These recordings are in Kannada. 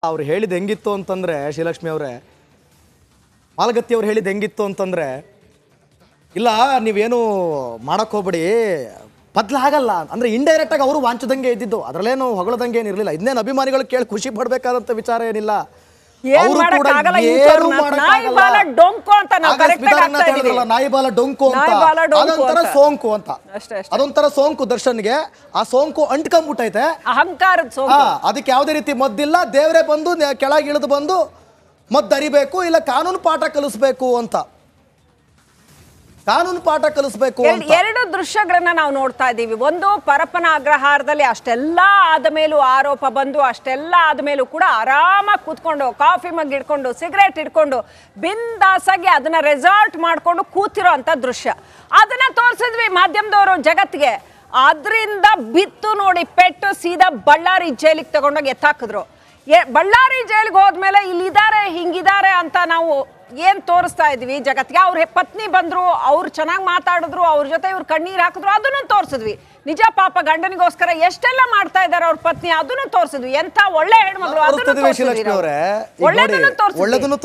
ಅವ್ರು ಹೇಳಿದ ಹೆಂಗಿತ್ತು ಅಂತಂದ್ರೆ ಶ್ರೀಲಕ್ಷ್ಮಿ ಅವರೇ, ಮಾಲಗತ್ತಿ ಅವ್ರು ಹೇಳಿದ ಹೆಂಗಿತ್ತು ಅಂತಂದ್ರೆ, ಇಲ್ಲ ನೀವೇನು ಮಾಡಕ್ ಹೋಗ್ಬೇಡಿ, ಬದಲಾಗಲ್ಲ ಅಂದ್ರೆ ಇಂಡೈರೆಕ್ಟ್ ಆಗಿ ಅವರು ವಾಂಚದಂಗೆ ಇದ್ದಿದ್ದು, ಅದರಲ್ಲೇನು ಹೊಗಳದಂಗೆ ಏನಿರಲಿಲ್ಲ. ಇದನ್ನೇನು ಅಭಿಮಾನಿಗಳು ಕೇಳಿ ಖುಷಿ ಪಡಬೇಕಾದಂತ ವಿಚಾರ ಏನಿಲ್ಲ. ನಾಯಿಬಾಲ ಡೊಂಕು ಅಂತ ಅದೊಂಥರ ಸೋಂಕು ದರ್ಶನ್ಗೆ. ಆ ಸೋಂಕು ಅಂಟ್ಕೊಂಡ್ಬಿಟ್ಟೈತೆ, ಅಹಂಕಾರದ ಸೋಂಕು. ಅದಕ್ಕೆ ಯಾವುದೇ ರೀತಿ ಮದ್ದಿಲ್ಲ, ದೇವರೇ ಬಂದು ಕೆಳಗೆ ಇಳಿದು ಬಂದು ಮದ್ದು ಅರಿಬೇಕು, ಇಲ್ಲ ಕಾನೂನು ಪಾಠ ಕಲಿಸ್ಬೇಕು ಅಂತ. ಕಾನೂನು ಪಾಠ ಕಲಿಸ್ಬೇಕು. ಎರಡು ದೃಶ್ಯಗಳನ್ನ ನಾವು ನೋಡ್ತಾ ಇದ್ದೀವಿ. ಒಂದು, ಪರಪ್ಪನ ಅಗ್ರಹಾರದಲ್ಲಿ ಅಷ್ಟೆಲ್ಲ ಆದ ಮೇಲೂ ಆರೋಪ ಬಂದು, ಅಷ್ಟೆಲ್ಲ ಆದ ಮೇಲೂ ಕೂಡ ಆರಾಮಾಗಿ ಕೂತ್ಕೊಂಡು ಕಾಫಿ ಮಗ್ ಇಟ್ಕೊಂಡು ಸಿಗರೇಟ್ ಇಟ್ಕೊಂಡು ಬಿಂದಾಸಾಗಿ ಅದನ್ನ ರೆಸಾರ್ಟ್ ಮಾಡ್ಕೊಂಡು ಕೂತಿರೋ ಅಂತ ದೃಶ್ಯ ಅದನ್ನ ತೋರಿಸಿದ್ವಿ ಮಾಧ್ಯಮದವರು ಜಗತ್ತಿಗೆ. ಅದರಿಂದ ಬಿತ್ತು ನೋಡಿ ಪೆಟ್ಟು ಸೀದಾ ಬಳ್ಳಾರಿ ಜೈಲಿಗೆ ತಗೊಂಡೋಗಿ ಎತ್ತಾಕಿದ್ರು. ಬಳ್ಳಾರಿ ಜೈಲಿಗೆ ಹೋದ್ಮೇಲೆ ಇಲ್ಲಿದ್ದಾರೆ ಹಿಂಗಿದ್ದಾರೆ ಅಂತ ನಾವು ಏನ್ ತೋರಿಸ್ತಾ ಇದ್ವಿ ಜಗತ್ತಿಗೆ. ಅವ್ರ ಪತ್ನಿ ಬಂದ್ರು, ಅವ್ರು ಚೆನ್ನಾಗಿ ಮಾತಾಡಿದ್ರು, ಅವ್ರ ಜೊತೆ ಇವ್ರು ಕಣ್ಣೀರ್ ಹಾಕಿದ್ರು, ಅದನ್ನು ತೋರಿಸಿದ್ವಿ. ನಿಜ ಪಾಪ ಗಂಡನಿಗೋಸ್ಕರ ಎಷ್ಟೆಲ್ಲ ಮಾಡ್ತಾ ಇದ್ದಾರೆ ಅವ್ರ ಪತ್ನಿ, ಅದನ್ನು ತೋರಿಸಿದ್ವಿ. ಎಂತ ಒಳ್ಳೆ ಹೆಣ್ಮಗಳು, ಒಳ್ಳೆದನ್ನು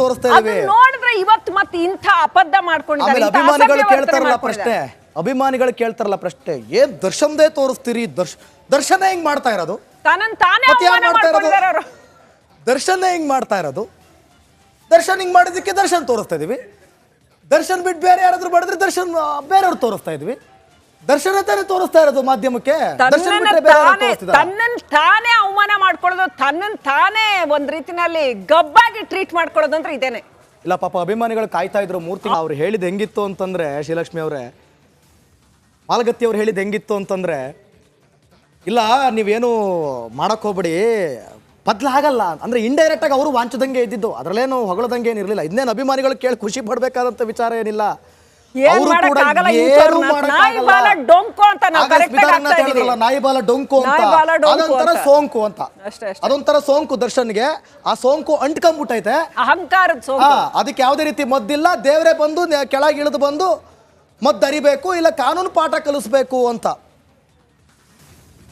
ತೋರಿಸ್ತಾ ಇದ್ದೀವಿ. ನೋಡಿದ್ರೆ ಇವತ್ತು ಮತ್ತೆ ಇಂಥ ಅಬದ್ಧ ಮಾಡ್ಕೊಂಡಿದ್ದಾರೆ. ಅಭಿಮಾನಿಗಳು ಕೇಳ್ತಾರಲ್ಲ ಪ್ರಶ್ನೆ, ಅಭಿಮಾನಿಗಳು ಕೇಳ್ತಾರಲ್ಲ ಪ್ರಶ್ನೆ, ಏನ್ ದರ್ಶನ್ದೇ ತೋರಿಸ್ತೀರಿ? ದರ್ಶನ ಹೆಂಗ್ ಮಾಡ್ತಾ ಇರೋದು? ದರ್ಶನ ಹೆಂಗ್ ಮಾಡ್ತಾ ಇರೋದು? ದರ್ಶನ್ ಹಿಂಗ್ ಮಾಡಿದಕ್ಕೆ ದರ್ಶನ್ ತೋರಿಸ್ತಾ ಇದೀವಿ. ದರ್ಶನ್ ಬಿಟ್ಟು ಬೇರೆ ಯಾರಾದ್ರೂ ಮಾಡಿದ್ರೆ ದರ್ಶನ್ ಬೇರೆಯವ್ರು ತೋರಿಸ್ತಾ ಇದ್ವಿ. ದರ್ಶನ ತಾನೇ ತೋರಿಸ್ತಾ ಇರೋದು ಮಾಧ್ಯಮಕ್ಕೆ. ತನ್ನನ್ನು ತಾನೇ ಅವಮಾನ ಮಾಡ್ಕೊಳ್ಳೋದು, ತನ್ನನ್ನು ತಾನೇ ಒಂದ್ ರೀತಿನಲ್ಲಿ ಗಬ್ಬಾಗಿ ಟ್ರೀಟ್ ಮಾಡ್ಕೊಳ್ಳೋದು ಅಂದ್ರೆ ಇದೇನೆ. ಇಲ್ಲ ಪಾಪ ಅಭಿಮಾನಿಗಳು ಕಾಯ್ತಾ ಇದ್ರು ಮೂರ್ತಿ. ಅವ್ರು ಹೇಳಿದ ಹೆಂಗಿತ್ತು ಅಂತಂದ್ರೆ ಶ್ರೀಲಕ್ಷ್ಮಿ ಅವರೇ, ಮಾಲಗತ್ತಿ ಅವ್ರು ಹೇಳಿದ ಹೆಂಗಿತ್ತು ಅಂತಂದ್ರೆ, ಇಲ್ಲ ನೀವೇನು ಮಾಡಕ್ ಹೋಗ್ಬೇಡಿ, ಬದಲಾಗಲ್ಲ ಅಂದ್ರೆ ಇಂಡೈರೆಕ್ಟ್ ಆಗಿ ಅವರು ವಾಂಚದಂಗೆ ಇದ್ದಿದ್ದು, ಅದರಲ್ಲೇನು ಹೊಗಳದಂಗೆ ಏನಿರಲಿಲ್ಲ. ಇದನ್ನೇನು ಅಭಿಮಾನಿಗಳು ಕೇಳಿ ಖುಷಿ ಪಡಬೇಕಾದಂತ ವಿಚಾರ ಏನಿಲ್ಲ. ನಾಯಿಬಾಲ ಡೊಂಕು ಅಂತ ಅದೊಂಥರ ಸೋಂಕು ಅಂತ ಅದೊಂಥರ ಸೋಂಕು ದರ್ಶನ್ಗೆ. ಆ ಸೋಂಕು ಅಂಟ್ಕೊಂಡ್ಬಿಟ್ಟೈತೆ, ಅಹಂಕಾರದ ಸೋಂಕು. ಅದಕ್ಕೆ ಯಾವುದೇ ರೀತಿ ಮದ್ದಿಲ್ಲ, ದೇವರೇ ಬಂದು ಕೆಳಗೆ ಇಳಿದು ಬಂದು ಮದ್ದು ಅರಿಬೇಕು, ಇಲ್ಲ ಕಾನೂನು ಪಾಠ ಕಲಿಸ್ಬೇಕು ಅಂತ.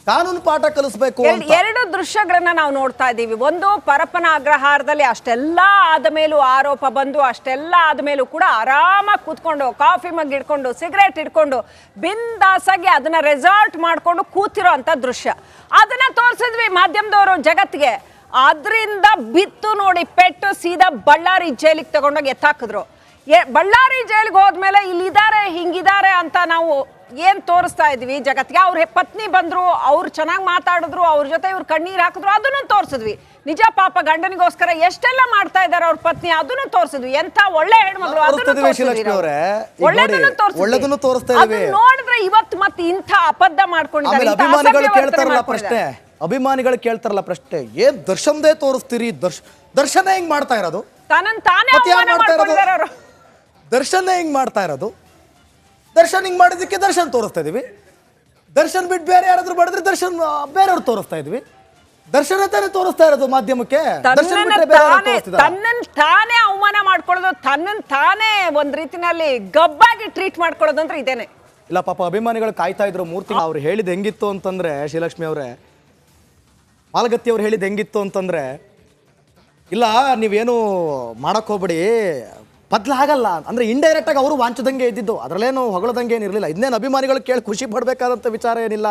ಕಾನೂನು ಪಾಠ ಕಲಿಸ್ಬೇಕು. ಎರಡು ದೃಶ್ಯಗಳನ್ನ ನಾವು ನೋಡ್ತಾ ಇದ್ದೀವಿ. ಒಂದು, ಪರಪ್ಪನ ಅಗ್ರಹಾರದಲ್ಲಿ ಅಷ್ಟೆಲ್ಲ ಆದ ಮೇಲೂ ಆರೋಪ ಬಂದು, ಅಷ್ಟೆಲ್ಲ ಆದ ಮೇಲೂ ಕೂಡ ಆರಾಮಾಗಿ ಕೂತ್ಕೊಂಡು ಕಾಫಿ ಮಗ್ ಇಟ್ಕೊಂಡು ಸಿಗರೇಟ್ ಇಟ್ಕೊಂಡು ಬಿಂದಾಸಾಗಿ ಅದನ್ನ ರೆಸಾರ್ಟ್ ಮಾಡ್ಕೊಂಡು ಕೂತಿರೋ ಅಂತ ದೃಶ್ಯ ಅದನ್ನ ತೋರಿಸಿದ್ವಿ ಮಾಧ್ಯಮದವರು ಜಗತ್ತಿಗೆ. ಅದರಿಂದ ಬಿತ್ತು ನೋಡಿ ಪೆಟ್ಟು ಸೀದಾ ಬಳ್ಳಾರಿ ಜೈಲಿಗೆ ತಗೊಂಡೋಗಿ ಎತ್ತಾಕಿದ್ರು. ಬಳ್ಳಾರಿ ಜೈಲಿಗೆ ಹೋದ್ಮೇಲೆ ಇಲ್ಲಿದ್ದಾರೆ ಹಿಂಗಿದ್ದಾರೆ ಅಂತ ನಾವು ಏನ್ ತೋರಿಸ್ತಾ ಇದ್ವಿ ಜಗತ್ತಿಗೆ. ಅವ್ರ ಪತ್ನಿ ಬಂದ್ರು, ಅವ್ರು ಚೆನ್ನಾಗಿ ಮಾತಾಡಿದ್ರು, ಅವ್ರ ಜೊತೆ ಇವ್ರು ಕಣ್ಣೀರ್ ಹಾಕಿದ್ರು, ಅದನ್ನು ತೋರಿಸಿದ್ವಿ. ನಿಜ ಪಾಪ ಗಂಡನಿಗೋಸ್ಕರ ಎಷ್ಟೆಲ್ಲ ಮಾಡ್ತಾ ಇದ್ದಾರೆ ಅವ್ರ ಪತ್ನಿ, ಅದನ್ನು ತೋರಿಸಿದ್ವಿ. ಎಂತ ಒಳ್ಳೆ ಹೆಣ್ಮಗಳು, ಒಳ್ಳೆದನ್ನು ತೋರಿಸ್ತಾ ಇದ್ದೀವಿ. ನೋಡಿದ್ರೆ ಇವತ್ತು ಮತ್ತೆ ಇಂಥ ಅಬದ್ಧ ಮಾಡ್ಕೊಂಡಿದ್ದಾರೆ. ಅಭಿಮಾನಿಗಳು ಕೇಳ್ತಾರಲ್ಲ ಪ್ರಶ್ನೆ, ಅಭಿಮಾನಿಗಳು ಕೇಳ್ತಾರಲ್ಲ ಪ್ರಶ್ನೆ, ಏನ್ ದರ್ಶನ್ದೇ ತೋರಿಸ್ತೀರಿ? ದರ್ಶನ ಹೆಂಗ್ ಮಾಡ್ತಾ ಇರೋದು? ದರ್ಶನ ಹೆಂಗ್ ಮಾಡ್ತಾ ಇರೋದು? ದರ್ಶನ್ ಹಿಂಗ್ ಮಾಡಿದಕ್ಕೆ ದರ್ಶನ್ ತೋರಿಸ್ತಾ ಇದೀವಿ. ದರ್ಶನ್ ಬಿಟ್ಟು ಬೇರೆ ಯಾರಾದ್ರೂ ಮಾಡಿದ್ರೆ ದರ್ಶನ್ ಬೇರೆಯವ್ರು ತೋರಿಸ್ತಾ ಇದ್ವಿ. ದರ್ಶನ ತಾನೇ ತೋರಿಸ್ತಾ ಇರೋದು ಮಾಧ್ಯಮಕ್ಕೆ. ತನ್ನನ್ನು ತಾನೇ ಅವಮಾನ ಮಾಡ್ಕೊಳ್ಳೋದು, ತನ್ನನ್ನು ತಾನೇ ಒಂದ್ ರೀತಿನಲ್ಲಿ ಗಬ್ಬಾಗಿ ಟ್ರೀಟ್ ಮಾಡ್ಕೊಳ್ಳೋದು ಅಂದ್ರೆ ಇದೇನೆ. ಇಲ್ಲ ಪಾಪ ಅಭಿಮಾನಿಗಳು ಕಾಯ್ತಾ ಇದ್ರು ಮೂರ್ತಿ. ಅವ್ರು ಹೇಳಿದ ಹೆಂಗಿತ್ತು ಅಂತಂದ್ರೆ ಶ್ರೀಲಕ್ಷ್ಮಿ ಅವರೇ, ಮಾಲಗತ್ತಿ ಅವ್ರು ಹೇಳಿದ ಹೆಂಗಿತ್ತು ಅಂತಂದ್ರೆ, ಇಲ್ಲ ನೀವೇನು ಮಾಡಕ್ ಹೋಗ್ಬೇಡಿ, ಬದಲಾಗಲ್ಲ ಅಂದ್ರೆ ಇಂಡೈರೆಕ್ಟ್ ಆಗಿ ಅವರು ವಾಂಚದಂಗೆ ಇದ್ದಿದ್ದು, ಅದರಲ್ಲೇನು ಹೊಗಳದಂಗೆ ಏನಿರಲಿಲ್ಲ. ಇದನ್ನೇನು ಅಭಿಮಾನಿಗಳು ಕೇಳಿ ಖುಷಿ ಪಡಬೇಕಾದಂತ ವಿಚಾರ ಏನಿಲ್ಲ.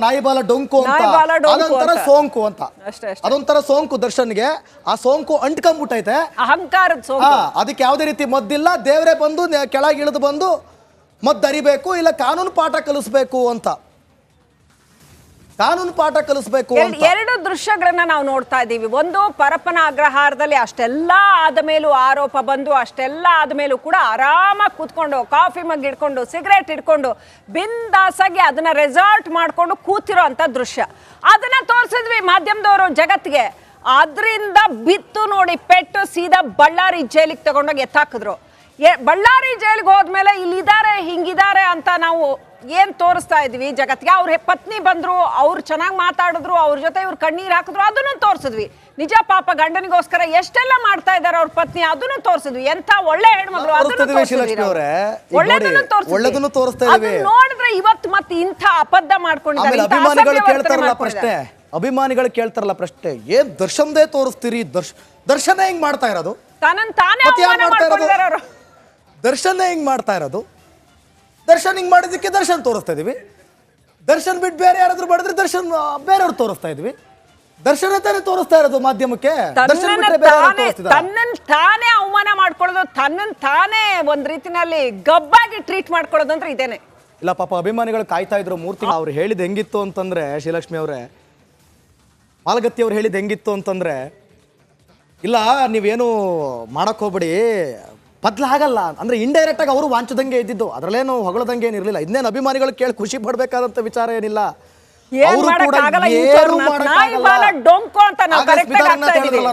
ನಾಯಿಬಾಲ ಡೊಂಕು ಅಂತ ಅದೊಂಥರ ಸೋಂಕು ಅಂತ ಅದೊಂಥರ ಸೋಂಕು ದರ್ಶನ್ಗೆ. ಆ ಸೋಂಕು ಅಂಟ್ಕೊಂಡ್ಬಿಟ್ಟೈತೆ, ಅಹಂಕಾರದ ಸೋಂಕು. ಅದಕ್ಕೆ ಯಾವುದೇ ರೀತಿ ಮದ್ದಿಲ್ಲ, ದೇವರೇ ಬಂದು ಕೆಳಗೆ ಇಳಿದು ಬಂದು ಮದ್ದು ಅರಿಬೇಕು, ಇಲ್ಲ ಕಾನೂನು ಪಾಠ ಕಲಿಸ್ಬೇಕು ಅಂತ. ಕಾನೂನು ಪಾಠ ಕಲಿಸ್ಬೇಕು. ಎರಡು ದೃಶ್ಯಗಳನ್ನ ನಾವು ನೋಡ್ತಾ ಇದ್ದೀವಿ. ಒಂದು, ಪರಪ್ಪನ ಅಗ್ರಹಾರದಲ್ಲಿ ಅಷ್ಟೆಲ್ಲ ಆದ ಮೇಲೂ ಆರೋಪ ಬಂದು, ಅಷ್ಟೆಲ್ಲ ಆದ ಮೇಲೂ ಕೂಡ ಆರಾಮಾಗಿ ಕೂತ್ಕೊಂಡು ಕಾಫಿ ಮಗ್ ಇಟ್ಕೊಂಡು ಸಿಗರೇಟ್ ಇಟ್ಕೊಂಡು ಬಿಂದಾಸಾಗಿ ಅದನ್ನ ರೆಸಾರ್ಟ್ ಮಾಡ್ಕೊಂಡು ಕೂತಿರೋ ಅಂತ ದೃಶ್ಯ ಅದನ್ನ ತೋರಿಸಿದ್ವಿ ಮಾಧ್ಯಮದವರು ಜಗತ್ತಿಗೆ. ಅದರಿಂದ ಬಿತ್ತು ನೋಡಿ ಪೆಟ್ಟು ಸೀದಾ ಬಳ್ಳಾರಿ ಜೈಲಿಗೆ ತಗೊಂಡೋಗಿ ಎತ್ತಾಕಿದ್ರು. ಬಳ್ಳಾರಿ ಜೈಲಿಗೆ ಹೋದ್ಮೇಲೆ ಇಲ್ಲಿದ್ದಾರೆ ಹಿಂಗಿದ್ದಾರೆ ಅಂತ ನಾವು ಏನ್ ತೋರಿಸ್ತಾ ಇದೀವಿ ಜಗತ್ತಿಗೆ. ಅವ್ರ ಪತ್ನಿ ಬಂದ್ರು, ಅವ್ರು ಚೆನ್ನಾಗಿ ಮಾತಾಡಿದ್ರು, ಅವ್ರ ಜೊತೆ ಇವ್ರು ಕಣ್ಣೀರ್ ಹಾಕಿದ್ರು, ಅದನ್ನು ತೋರಿಸಿದ್ವಿ. ನಿಜ ಪಾಪ ಗಂಡನಿಗೋಸ್ಕರ ಎಷ್ಟೆಲ್ಲ ಮಾಡ್ತಾ ಇದ್ದಾರೆ ಅವ್ರ ಪತ್ನಿ, ಅದನ್ನು ತೋರಿಸಿದ್ವಿ. ಎಂತ ಒಳ್ಳೆ ಹೆಣ್ಮಗಳು, ಒಳ್ಳೆದನ್ನು ತೋರಿಸಿದ್ವಿ. ನೋಡಿದ್ರೆ ಇವತ್ತು ಮತ್ತೆ ಇಂಥ ಅಬದ್ಧ ಮಾಡ್ಕೊಂಡಿದ್ದಾರೆ. ಅಭಿಮಾನಿಗಳು ಕೇಳ್ತಾರಲ್ಲ ಪ್ರಶ್ನೆ, ಏನ್ ದರ್ಶನ್ದೇ ತೋರಿಸ್ತೀರಿ, ದರ್ಶನ ಹೆಂಗ್ ಮಾಡ್ತಾ ಇರೋದು, ತಾನೇ ಅವಮಾನ ಮಾಡ್ಕೊಂಡಿದ್ದಾರೆ ಅವರು. ದರ್ಶನ ಹೆಂಗ್ ಮಾಡ್ತಾ ಇರೋದು, ದರ್ಶನ್ ಹಿಂಗ್ ಮಾಡಿದಕ್ಕೆ ದರ್ಶನ್ ತೋರಿಸ್ತಾ ಇದೀವಿ. ದರ್ಶನ್ ಬಿಟ್ಟು ಬೇರೆ ಯಾರಾದ್ರೂ ಮಾಡಿದ್ರೆ ದರ್ಶನ್ ಬೇರೆಯವ್ರು ತೋರಿಸ್ತಾ ಇದ್ವಿ. ದರ್ಶನ ತಾನೇ ತೋರಿಸ್ತಾ ಇರೋದು ಮಾಧ್ಯಮಕ್ಕೆ. ತನ್ನನ್ ತಾನೇ ಅವಮಾನ ಮಾಡ್ಕೊಳ್ಳೋದು, ತನ್ನನ್ ತಾನೇ ಒಂದ್ ರೀತಿನಲ್ಲಿ ಗಬ್ಬಾಗಿ ಟ್ರೀಟ್ ಮಾಡ್ಕೊಳ್ಳೋದು ಅಂದ್ರೆ ಇದೇನೆ. ಇಲ್ಲ ಪಾಪ ಅಭಿಮಾನಿಗಳು ಕಾಯ್ತಾ ಇದ್ರು 3 ತಿಂಗಳು. ಅವ್ರು ಹೇಳಿದ್ ಹೆಂಗಿತ್ತು ಅಂತಂದ್ರೆ, ಶ್ರೀಲಕ್ಷ್ಮಿ ಅವರೇ, ಮಾಲಗತ್ತಿ ಅವ್ರು ಹೇಳಿದ್ ಹೆಂಗಿತ್ತು ಅಂತಂದ್ರೆ, ಇಲ್ಲ ನೀವೇನು ಮಾಡಕ್ ಹೋಗ್ಬೇಡಿ, ಬದಲಾಗಲ್ಲ ಅಂದ್ರೆ ಇಂಡೈರೆಕ್ಟ್ ಆಗಿ ಅವರು ವಾಂಚದಂಗೆ ಇದ್ದಿದ್ದು, ಅದ್ರಲ್ಲೇನು ಹೊಗಳದಂಗೆ ಏನಿರ್ಲಿಲ್ಲ. ಇದನ್ನೇನು ಅಭಿಮಾನಿಗಳು ಕೇಳಿ ಖುಷಿ ಪಡ್ಬೇಕಾದಂತ ವಿಚಾರ ಏನಿಲ್ಲ.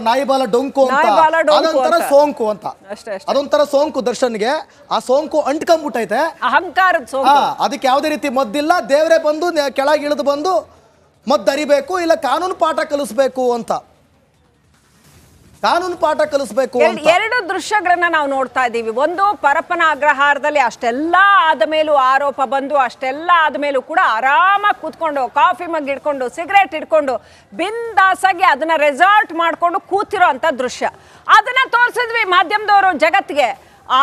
ನಾಯಿಬಾಲ ಡೊಂಕು ಅಂತ ಸೋಂಕು ಅಂತ, ಅದೊಂಥರ ಸೋಂಕು ದರ್ಶನ್ಗೆ. ಆ ಸೋಂಕು ಅಂಟ್ಕೊಂಡ್ಬಿಟ್ಟೈತೆ, ಅಹಂಕಾರದ ಸೋಂಕು. ಅದಕ್ಕೆ ಯಾವುದೇ ರೀತಿ ಮದ್ದಿಲ್ಲ. ದೇವರೇ ಬಂದು ಕೆಳಗೆ ಇಳಿದು ಬಂದು ಮದ್ದು ಅರಿಬೇಕು, ಇಲ್ಲ ಕಾನೂನು ಪಾಠ ಕಲಿಸ್ಬೇಕು ಅಂತ. ಕಾನೂನು ಪಾಠ ಕಲಿಸ್ಬೇಕು. ಎರಡು ದೃಶ್ಯಗಳನ್ನ ನಾವು ನೋಡ್ತಾ ಇದ್ದೀವಿ. ಒಂದು, ಪರಪ್ಪನ ಅಗ್ರಹಾರದಲ್ಲಿ ಅಷ್ಟೆಲ್ಲ ಆದ ಮೇಲೂ ಆರೋಪ ಬಂದು, ಅಷ್ಟೆಲ್ಲ ಆದ ಮೇಲೂ ಕೂಡ ಆರಾಮಾಗಿ ಕೂತ್ಕೊಂಡು ಕಾಫಿ ಮಗ್ ಇಟ್ಕೊಂಡು ಸಿಗರೇಟ್ ಇಟ್ಕೊಂಡು ಬಿಂದಾಸಾಗಿ ಅದನ್ನ ರೆಸಾರ್ಟ್ ಮಾಡ್ಕೊಂಡು ಕೂತಿರೋ ಅಂತ ದೃಶ್ಯ, ಅದನ್ನ ತೋರಿಸಿದ್ವಿ ಮಾಧ್ಯಮದವರು ಜಗತ್ತಿಗೆ.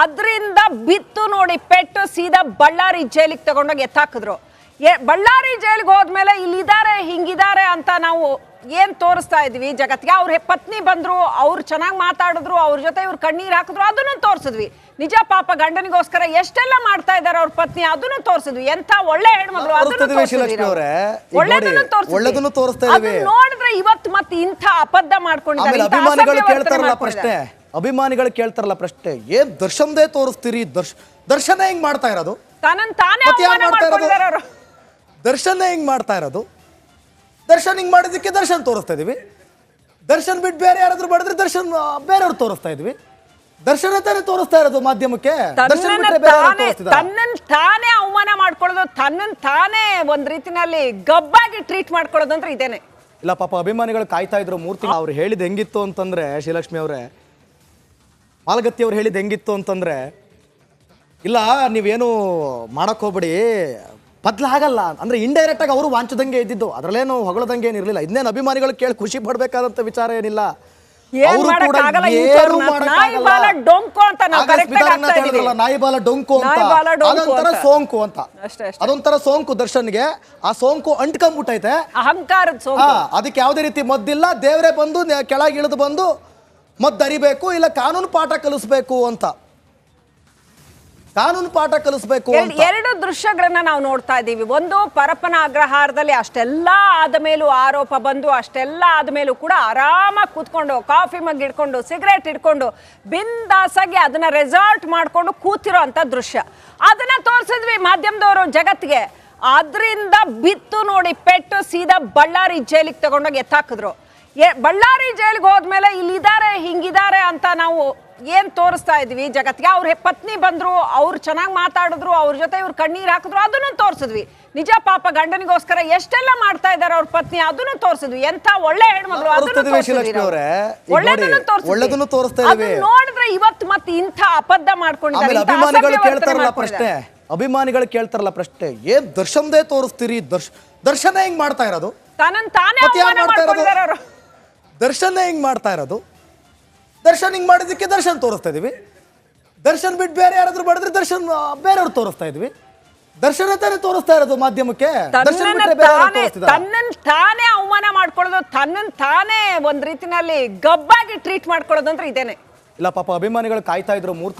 ಅದರಿಂದ ಬಿತ್ತು ನೋಡಿ ಪೆಟ್ಟು ಸೀದಾ ಬಳ್ಳಾರಿ ಜೈಲಿಗೆ ತಗೊಂಡೋಗಿ ಎತ್ತಾಕಿದ್ರು. ಬಳ್ಳಾರಿ ಜೈಲಿಗೆ ಹೋದ್ಮೇಲೆ ಇಲ್ಲಿದ್ದಾರೆ ಹಿಂಗಿದ್ದಾರೆ ಅಂತ ನಾವು ಏನ್ ತೋರಿಸ್ತಾ ಇದೀವಿ ಜಗತ್ತಿಗೆ. ಅವ್ರ ಪತ್ನಿ ಬಂದ್ರು, ಅವ್ರು ಚೆನ್ನಾಗಿ ಮಾತಾಡಿದ್ರು, ಅವ್ರ ಜೊತೆ ಇವ್ರು ಕಣ್ಣೀರ್ ಹಾಕಿದ್ರು, ಅದನ್ನು ತೋರಿಸಿದ್ವಿ. ನಿಜ ಪಾಪ ಗಂಡನಿಗೋಸ್ಕರ ಎಷ್ಟೆಲ್ಲ ಮಾಡ್ತಾ ಇದ್ದಾರೆ ಅವ್ರ ಪತ್ನಿ, ಅದನ್ನು ತೋರಿಸಿದ್ವಿ. ಎಂತ ಒಳ್ಳೆ ಹೆಣ್ಮಗಳು, ಒಳ್ಳೆದನ್ನು ತೋರಿಸ್ತಾ. ನೋಡಿದ್ರೆ ಇವತ್ತು ಮತ್ತೆ ಇಂಥ ಅಬದ್ಧ ಮಾಡ್ಕೊಂಡಿದ್ದಾರೆ. ಅಭಿಮಾನಿಗಳು ಕೇಳ್ತಾರಲ್ಲ ಪ್ರಶ್ನೆ, ಅಭಿಮಾನಿಗಳು ಕೇಳ್ತಾರಲ್ಲ ಪ್ರಶ್ನೆ, ಏನ್ ದರ್ಶನ್ದೇ ತೋರಿಸ್ತೀರಿ, ದರ್ಶನ ಹೆಂಗ್ ಮಾಡ್ತಾ ಇರೋದು, ತಾನೇ ಅವಮಾನ ಮಾಡ್ಕೊಂಡಿದ್ದಾರೆ ಅವರು. ದರ್ಶನ ಹೆಂಗ್ ಮಾಡ್ತಾ ಇರೋದು, ದರ್ಶನ್ ಹಿಂಗ್ ಮಾಡಿದಕ್ಕೆ ದರ್ಶನ್ ತೋರಿಸ್ತಾ ಇದೀವಿ. ದರ್ಶನ್ ಬಿಟ್ಟು ಬೇರೆ ಯಾರಾದ್ರೂ ಮಾಡಿದ್ರೆ ದರ್ಶನ್ ಬೇರೆಯವ್ರು ತೋರಿಸ್ತಾ ಇದ್ವಿ. ದರ್ಶನ ತಾನೇ ತೋರಿಸ್ತಾ ಇರೋದು ಮಾಧ್ಯಮಕ್ಕೆ. ತನ್ನನ್ ತಾನೇ ಅವಮಾನ ಮಾಡ್ಕೊಳ್ಳೋದು, ತನ್ನನ್ ತಾನೇ ಒಂದ್ ರೀತಿನಲ್ಲಿ ಗಬ್ಬಾಗಿ ಟ್ರೀಟ್ ಮಾಡ್ಕೊಳ್ಳೋದು ಅಂದ್ರೆ ಇದೇನೆ. ಇಲ್ಲ ಪಾಪ ಅಭಿಮಾನಿಗಳು ಕಾಯ್ತಾ ಇದ್ರು 3 ತಿಂಗಳು. ಅವ್ರು ಹೇಳಿದ್ ಹೆಂಗಿತ್ತು ಅಂತಂದ್ರೆ, ಶ್ರೀಲಕ್ಷ್ಮಿ ಅವರೇ, ಮಾಲಗತ್ತಿ ಅವ್ರು ಹೇಳಿದ್ ಹೆಂಗಿತ್ತು ಅಂತಂದ್ರೆ, ಇಲ್ಲ ನೀವೇನು ಮಾಡಕ್ ಹೋಗ್ಬೇಡಿ, ಬದಲಾಗಲ್ಲ ಅಂದ್ರೆ ಇಂಡೈರೆಕ್ಟ್ ಆಗಿ ಅವರು ವಾಂಚದಂಗೆ ಇದ್ದಿದ್ದು, ಅದ್ರಲ್ಲೇನು ಹೊಗಳದಂಗೆ ಏನಿರ್ಲಿಲ್ಲ. ಇದನ್ನೇನು ಅಭಿಮಾನಿಗಳು ಕೇಳಿ ಖುಷಿ ಪಡ್ಬೇಕಾದಂತ ವಿಚಾರ ಏನಿಲ್ಲ. ನಾಯಿಬಾಲ ಡೊಂಕು ಅಂತ, ಅದೊಂಥರ ಸೋಂಕು ಅಂತ, ಅದೊಂಥರ ಸೋಂಕು ದರ್ಶನ್ಗೆ. ಆ ಸೋಂಕು ಅಂಟ್ಕೊಂಡ್ಬಿಟ್ಟೈತೆ, ಅಹಂಕಾರದ ಸೋಂಕು. ಅದಕ್ಕೆ ಯಾವುದೇ ರೀತಿ ಮದ್ದಿಲ್ಲ. ದೇವರೇ ಬಂದು ಕೆಳಗೆ ಇಳಿದು ಬಂದು ಮದ್ದು ಅರಿಬೇಕು, ಇಲ್ಲ ಕಾನೂನು ಪಾಠ ಕಲಿಸ್ಬೇಕು ಅಂತ. ಕಾನೂನು ಪಾಠ ಕಲಿಸ್ಬೇಕು. ಎರಡು ದೃಶ್ಯಗಳನ್ನ ನಾವು ನೋಡ್ತಾ ಇದ್ದೀವಿ. ಒಂದು, ಪರಪ್ಪನ ಅಗ್ರಹಾರದಲ್ಲಿ ಅಷ್ಟೆಲ್ಲ ಆದ ಮೇಲೂ ಆರೋಪ ಬಂದು, ಅಷ್ಟೆಲ್ಲ ಆದ ಮೇಲೂ ಕೂಡ ಆರಾಮಾಗಿ ಕೂತ್ಕೊಂಡು ಕಾಫಿ ಮಗ್ ಇಟ್ಕೊಂಡು ಸಿಗರೇಟ್ ಇಟ್ಕೊಂಡು ಬಿಂದಾಸಾಗಿ ಅದನ್ನ ರೆಸಾರ್ಟ್ ಮಾಡ್ಕೊಂಡು ಕೂತಿರೋ ಅಂತ ದೃಶ್ಯ, ಅದನ್ನ ತೋರಿಸಿದ್ವಿ ಮಾಧ್ಯಮದವರು ಜಗತ್ತಿಗೆ. ಅದರಿಂದ ಬಿತ್ತು ನೋಡಿ ಪೆಟ್ಟು ಸೀದಾ ಬಳ್ಳಾರಿ ಜೈಲಿಗೆ ತಗೊಂಡೋಗಿ ಎತ್ತಾಕಿದ್ರು. ಬಳ್ಳಾರಿ ಜೈಲಿಗೆ ಹೋದ್ಮೇಲೆ ಇಲ್ಲಿದ್ದಾರೆ ಹಿಂಗಿದ್ದಾರೆ ಅಂತ ನಾವು ಏನ್ ತೋರಿಸ್ತಾ ಇದೀವಿ ಜಗತ್ತಿಗೆ. ಅವ್ರ ಪತ್ನಿ ಬಂದ್ರು, ಅವ್ರು ಚೆನ್ನಾಗಿ ಮಾತಾಡಿದ್ರು, ಅವ್ರ ಜೊತೆ ಇವ್ರು ಕಣ್ಣೀರ್ ಹಾಕಿದ್ರು, ಅದನ್ನು ತೋರಿಸಿದ್ವಿ. ನಿಜ ಪಾಪ ಗಂಡನಿಗೋಸ್ಕರ ಎಷ್ಟೆಲ್ಲ ಮಾಡ್ತಾ ಇದ್ದಾರೆ ಅವ್ರ ಪತ್ನಿ, ಅದನ್ನು ತೋರಿಸಿದ್ವಿ. ಎಂತ ಒಳ್ಳೆ ಹೆಣ್ಮಗಳು, ಒಳ್ಳೆದನ್ನು ತೋರಿಸ್ತಾ. ನೋಡಿದ್ರೆ ಇವತ್ತು ಮತ್ತೆ ಇಂಥ ಅಬದ್ಧ ಮಾಡ್ಕೊಂಡಿದ್ದಾರೆ. ಅಭಿಮಾನಿಗಳು ಕೇಳ್ತಾರಲ್ಲ ಪ್ರಶ್ನೆ, ಅಭಿಮಾನಿಗಳು ಕೇಳ್ತಾರಲ್ಲ ಪ್ರಶ್ನೆ, ಏನ್ ದರ್ಶನ್ದೇ ತೋರಿಸ್ತೀರಿ, ದರ್ಶನ ಹೆಂಗ್ ಮಾಡ್ತಾ ಇರೋದು, ತಾನೇ ಅವಮಾನ ಮಾಡ್ಕೊಂಡಿದ್ದಾರೆ ಅವರು. ದರ್ಶನ ಹೆಂಗ್ ಮಾಡ್ತಾ ಇರೋದು, ದರ್ಶನ್ ಹಿಂಗ್ ಮಾಡಿದಕ್ಕೆ ದರ್ಶನ್ ತೋರಿಸ್ತಾ ಇದೀವಿ. ದರ್ಶನ್ ಬಿಟ್ಟು ಬೇರೆ ಯಾರಾದ್ರೂ ಮಾಡಿದ್ರೆ ದರ್ಶನ್ ಬೇರೆಯವ್ರು ತೋರಿಸ್ತಾ ಇದ್ವಿ. ದರ್ಶನ ತಾನೇ ತೋರಿಸ್ತಾ ಇರೋದು ಮಾಧ್ಯಮಕ್ಕೆ. ತನ್ನನ್ ತಾನೇ ಅವಮಾನ ಮಾಡ್ಕೊಳ್ಳೋದು, ತನ್ನನ್ ತಾನೇ ಒಂದ್ ರೀತಿನಲ್ಲಿ ಗಬ್ಬಾಗಿ ಟ್ರೀಟ್ ಮಾಡ್ಕೊಳ್ಳೋದು ಅಂದ್ರೆ ಇದೇನೆ. ಇಲ್ಲ ಪಾಪ ಅಭಿಮಾನಿಗಳು ಕಾಯ್ತಾ ಇದ್ರು 3